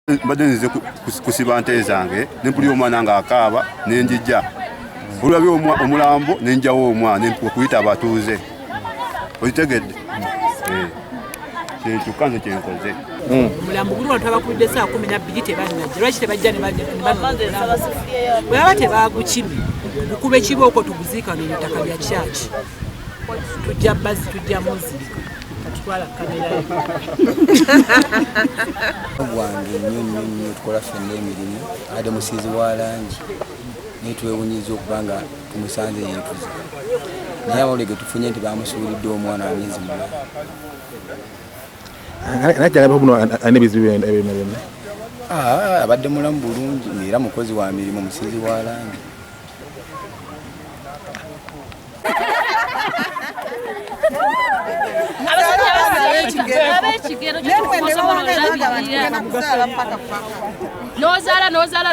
Mbadde nzize kusiba nte zange nempulira omwana ng'akaaba nenjija olwabye omulambo nenjawo omwana okuyita abatuuze okitegedde kintu kanze kyenkoze omulambo guli wano twabakubidde saa 12 tebannajja lwaki tebajja ne bwe baba tebagukime gukube kibooko tuguziika n'ettaka lya kyaki tujja bazzi tujja muzirika katutwala kamera gwange nnyo tukola ffenna emirimu ade musiizi wa langi naye twewunyiza okuba nga tumusanze yeetuze naye abawulege tufunye nti bamusuulidde omwana wa myezi mulala abadde mulamu bulungi era mukozi wa mirimu musiizi wa langi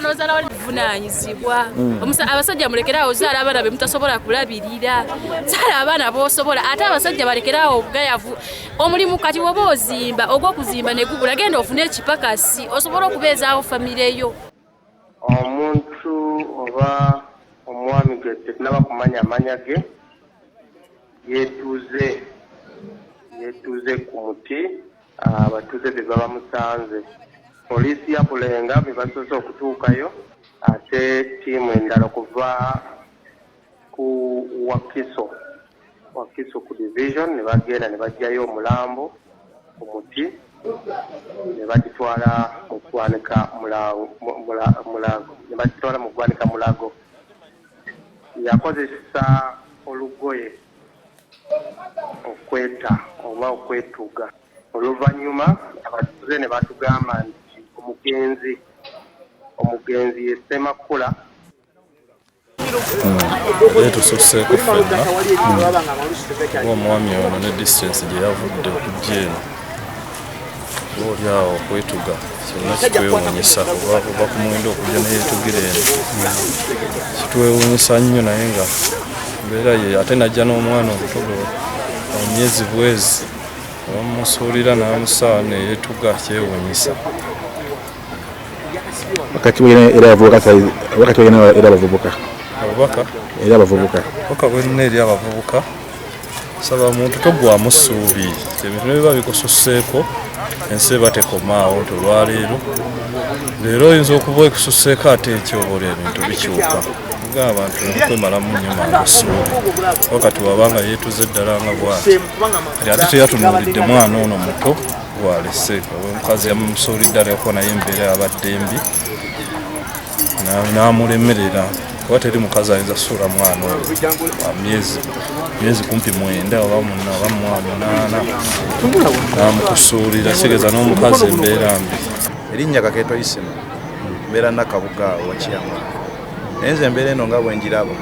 Nozaala vunanyizibwa abasajja mulekerawo zaala abaana be mutasobola kulabirira zaala abaana b'osobola ate abasajja balekerawo obugayavu omulimu kati woba ozimba ogw'okuzimba ne gugula genda ofune ekipakasi osobola okubeezaawo famire yo omuntu oba omwami gwe tetunaba kumanya amanya ge yeetuuze ku muti abatuuze be baba musanze poliisi ya Bulenga bebasoose okutuukayo ate ttiimu endala okuva ku Wakiso ku division ne bagenda ne bajjayo omulambo ku muti ne bagitwala mu ggwanika mulago yakozesa olugoye okweta oba okwetuga oluvannyuma abatuuze ne batugamba nti omugenzi ye Ssemakula tususseeko ffenna omwami ono ne distance gye yavudde okujja eno oolyawo okwetuga kyonna kitwewuunyisa oba ku muwendo okujja neyetugira eno kitwewuunyisa nnyo naye nga mbeera ye ate najja n'omwana omutogo omyezi bwezi bamusuulira n'amusaa neyetuga kyewuunyisa wakati era abavubuka abubaka bwenna eri abavubuka saba muntu togwamu ssuubi ebintu nebiba bikususseeko ensi eba tekomaawo nti olwaleero leero oyinza okuba ekususseeko ate ekyobola ebintu bikyuka nga abantu kwemalamu nnyo mangu ssuubi wakati wabanga yeetuze ddala nga bwati ate teyatunuulidde mwana ono muto gwalese omukazi yamusuulidde aleko naye embeera yabadde mbi n'amulemerera kuba teri mukazi ayinza suula mwana oyo wa myezi kumpi 9 oba 8 n'amukusuulira kitegeeza n'omukazi embeera mbi. Erinnya Kakeeto Isima mbeera Nakabuga Wakiyama naye nze embeera eno nga bwenjiraba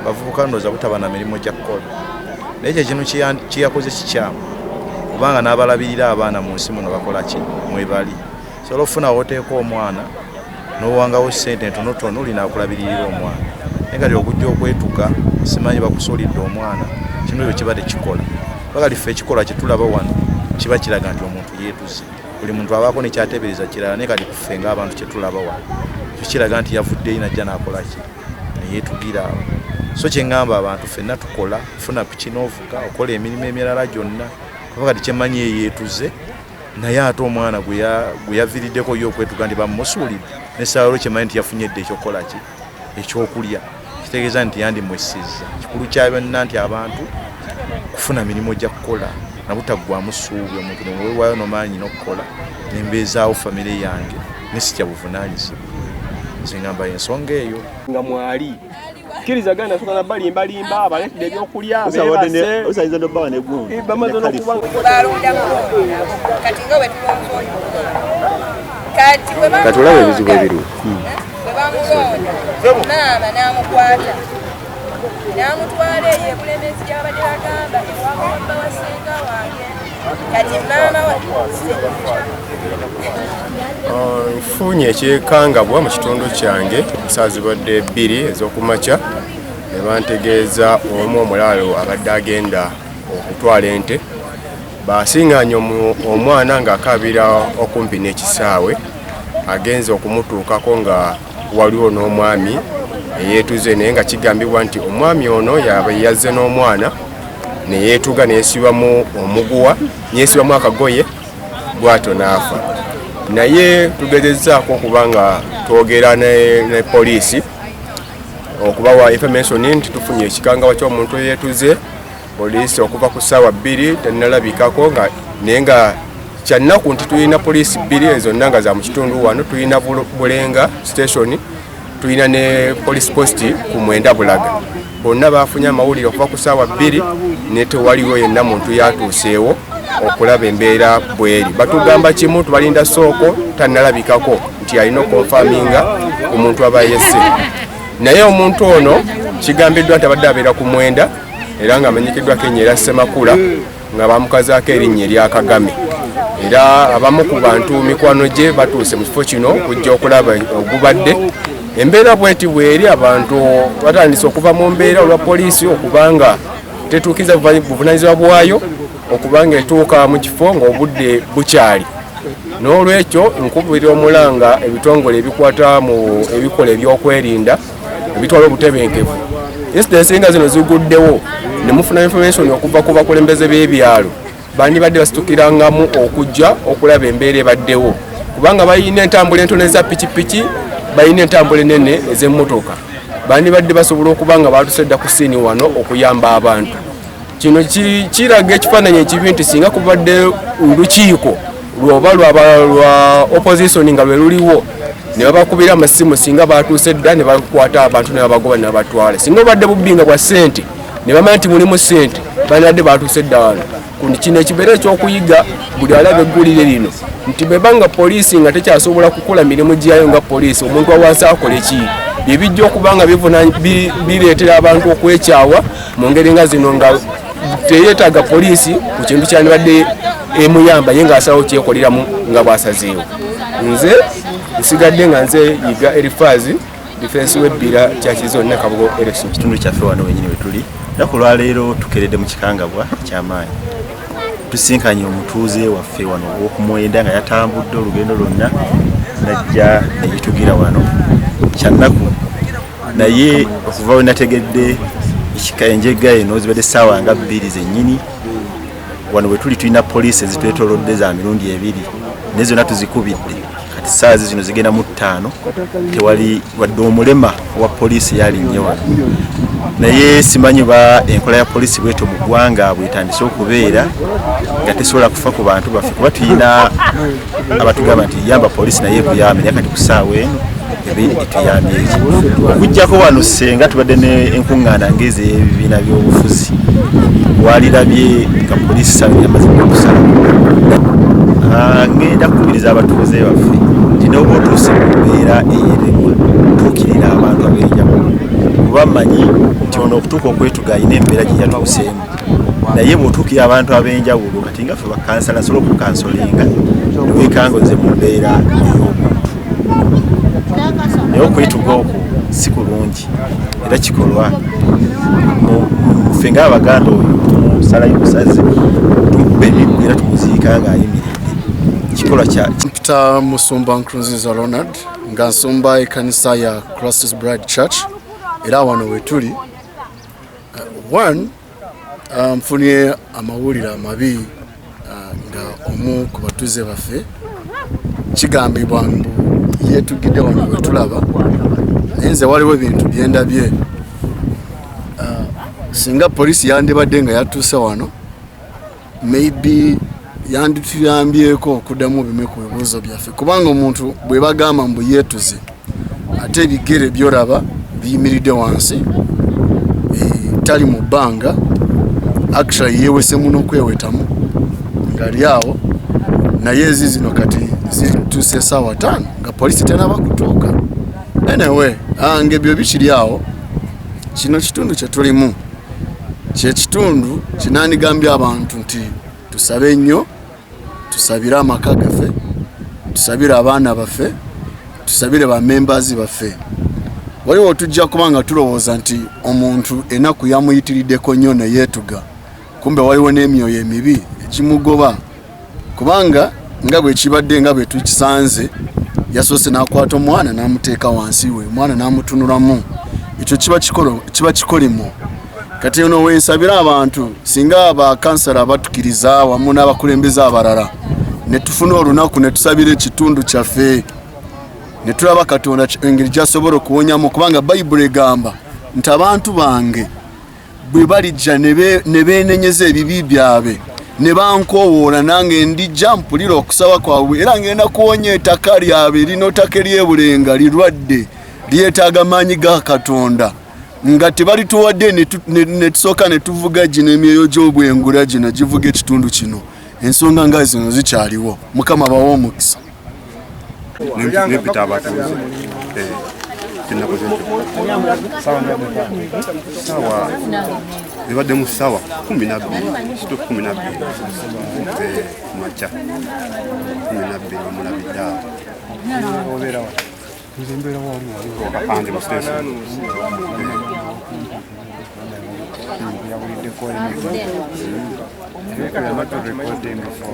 bavubuka ndooza butaba na mirimu gya kukola naye ekyo kino kiyakoze kikyamu kubanga n'abalabirira abaana mu nsi muno bakola ki mwebali sobola ofuna woteeka omwana n'owangawo ssente ntonotono olina akulabirira omwana naye kati okujja okwetuka simanyi bakusuulidde omwana kino ebyo kiba tekikola bakati ffe ekikolwa kyetulaba wano kiba kiraga nti omuntu yeetuze buli muntu abaako nekyateebereza kirala naye kati kuffe ng'abantu kyetulaba wano kiraga nti yavuddeyo najja n'akola ki neyeetugira awo so kyeŋŋamba abantu ffenna tukola funa piki n'ovuga okola emirimu emirala gyonna kuba kati kyemmanyi yeetuze naye ate omwana gwe yaviiriddeko yo okwetuga nti bamusuulidde n'essaawa olwo kyemmanyi nti yafunye edda ekyokukola ki ekyokulya kitegeeza nti yandimwesizza kikulu kya byonna nti abantu kufuna mirimu gya kukola nabutaggwamu ssuubi omuntu neweewaayo n'omaanyi n'okukola nembeezaawo famire yange nesikya buvunaanyizibwa zingamba ensonga eyo nga mwali kirizagana soka balimbalimba abaletedde ebyokulya osayinza n'obbawa n'eggundi bamaze n'okuba kati nga bwe tulonzooyo kati olaba ebizibu ebiriwo bwe bamulonda maama n'amukwata n'amutwala eyo ebulemezi gy'abadde bagamba ewamwamba wa ssenga wange kati maama nfunye ekyekangabwa mu kitundu kyange essaawa zibadde 2 ez'okumakya ne bantegeeza omu omulaalo abadde agenda okutwala ente basiŋŋaanya omwana ng'akaabira okumpi n'ekisaawe agenze okumutuukako nga waliwo n'omwami eyeetuze naye nga kigambibwa nti omwami ono yaba yazze n'omwana neyeetuga neesibamu omuguwa neesibamu akagoye bw'atyo n'afa. Naye tugezezaako okuba nga twogera ne poliisi okubawa information nti tufunye ekikangawa ky'omuntu eyeetuze. Poliisi okuva ku ssaawa 2 tennalabikako naye nga kyannaku nti tulina poliisi 2 zonna nga za mu kitundu wano. Tulina Bulenga station, tulina ne police post ku Mwenda Bulaga. Bonna bafunye amawulire okuva ku ssaawa 2 ne tewaliwo yenna muntu yatuuseewo okulaba embeera bweri. Batugamba kimu tubalinda Sooko tannalabikako nti alina okonfaminga omuntu aba yesse. Naye omuntu ono kigambiddwa nti abadde abeera ku Mwenda era nga amanyikiddwako erinnya Ssemakula nga bamukazaako erinnya erya Kagame. Era abamu ku bantu mikwano gye batuuse mu kifo kino kujja okulaba ogubadde. Embeera bweti bweri abantu batandise okuva mu mbeera olwa poliisi okubanga tetuukiza buvunaanyizibwa bwayo okubanga etuuka mu kifo ng'obudde bukyali. N'olwekyo nkubira omulanga ebitongole ebikwata mu ebikola ebyokwerinda ebitwala obutebenkevu. Incidents nga zino ziguddewo ne mufuna information okuva ku bakulembeze b'ebyalo bandibadde basitukirangamu okujja okulaba embeera ebaddewo kubanga bayina entambula entono eza pikipiki, bayina entambula enene ez'emmotoka. Bandibadde basobola okuba nga batusedda ku siini wano okuyamba abantu. Kino kiraga ekifaananyi ekibi nti singa kubadde olukiiko lwoba lwa opposition nga lwe luliwo ne babakubira amasimu singa batuuse dda ne bakwata abantu ne babagoba ne babatwala. Singa obadde bubbinga bwa ssente ne bamanya nti mulimu ssente bandibadde batuuse dda wano. Kino ekibeera ekyokuyiga buli alaba eggulire lino nti bwebanga poliisi nga tekyasobola kukola mirimu gyayo nga poliisi, omuntu awansi akola eki bibijja okuba nga bireetera abantu okwekyawa mu ngeri nga zino nga teyeetaaga poliisi ku kintu kyandibadde emuyamba ye ng'asalawo kyekoleramu nga bw'asazeewo. Nze nsigadde nga nze yiga Elifaazi defense w'ebbira kya Kizonna Kabugo election. Kitundu kyaffe wano wenyini we tuli naku lwaleero tukeredde mu kikangabwa ky'amaanyi. Tusinkanye omutuuze waffe wano ow'okumwenda nga yatambudde olugendo lwonna najja neyitugira wano kyannaku. Naye okuva we nategedde enjega eno zibadde essaawa nga 2 zennyini wano we tuli tulina poliisi ezitwetoolodde za mirundi 2 naye zonna tuzikubidde. Kati ssaawa zino zigenda mu 5 tewali wadde omulema wa poliisi yalinnye wano. Naye simanyi ba enkola ya poliisi bweto mu ggwanga bwetandise okubeera nga tesobola kufa ku bantu baffe kuba tulina abatugamba nti yamba poliisi naye ekuyambe naye kati ku ssaawa eno etuyambye eki. Okuggyako wano senga tubadde n'enkuŋŋaana ng'ez'ebibiina by'obufuzi walirabye nga poliisi yamaze okusala. Ngenda kukubiriza abatuuze baffe nti n'oba otuuse mu mbeera eyeremwa tuukirira abantu ab'enjawulo kuba mmanyi nti ono okutuuka okwetuga alina embeera gye yatuuseemu. Naye bw'otuukira abantu ab'enjawulo kati nga ffe bakansala nsobola okukansolinga neweekangoze mu mbeera ey'omuntu. Naye okwetuga okwo si kulungi era kikolwa ffe ng'Abaganda oyo tumusalayo busaze tumukuba emiggo era tumuziika ng'ayimiridde. Kikolwa kya Mpita Musumba Nkurunziza Ronald nga nsumba ekkanisa ya Christ's Bride Church era wano we tuli. Mfunye amawulire amabi nga omu ku batuuze baffe kigambibwa mbu yeetugidde wano we tulaba naye nze waliwo ebintu byendabye. Singa poliisi yandibadde nga yatuuse wano maybe yandituyambyeko okuddamu bimu ku bibuuzo byaffe kubanga omuntu bwe bagamba mbu yeetuze ate ebigere byolaba biyimiridde wansi tali mu bbanga actually yeewese muno okwewetamu ngali awo naye ezi zino kati zituuse essaawa 5 nga poliisi tenaba kutuuka. Anyway ng'ebyo bikiri awo kino kitundu kye tulimu kyekitundu kinandigambye abantu nti tusabe nnyo, tusabire amaka gaffe, tusabire abaana baffe, tusabire bamembazi baffe. Waliwo tujja kubanga tulowooza nti omuntu enaku yamuyitiriddeko nnyo ne yeetuga kumbe waliwo n'emyoyo emibi ekimugoba kubanga nga bwe kibadde nga bwe tukisanze yasoose n'akwata omwana n'amuteeka wansi we omwana n'amutunulamu ekyo kiba kikolimo kati ono wensabira abantu singa abakansala batukiriza wamu n'abakulembeze abalala ne tufuna olunaku ne tusabira ekitundu kyaffe ne tulaba Katonda engeri gy'asobola okuwonyamu kubanga bayibuli egamba nti abantu bange bwe balijja ne beenenyeza ebibi byabwe ne bankowoola nange ndijja mpulira okusaba kwabwe era ngenda kuwonya ettaka lyabwe lino ttaka eryebulenga lirwadde lyetaaga maanyi ga Katonda nga tebalituwadde ne tusooka ne tuvuga gino emyoyo gy'obwengula gino givuga ekitundu kino ensonga nga zino zikyaliwo Mukama bawa omukisa nepita abatuuze sawa ebadde mu sawa 12 sito 12 macha 12 mulabidda nzembera waliwo akapande mu station yabulidde ko recording for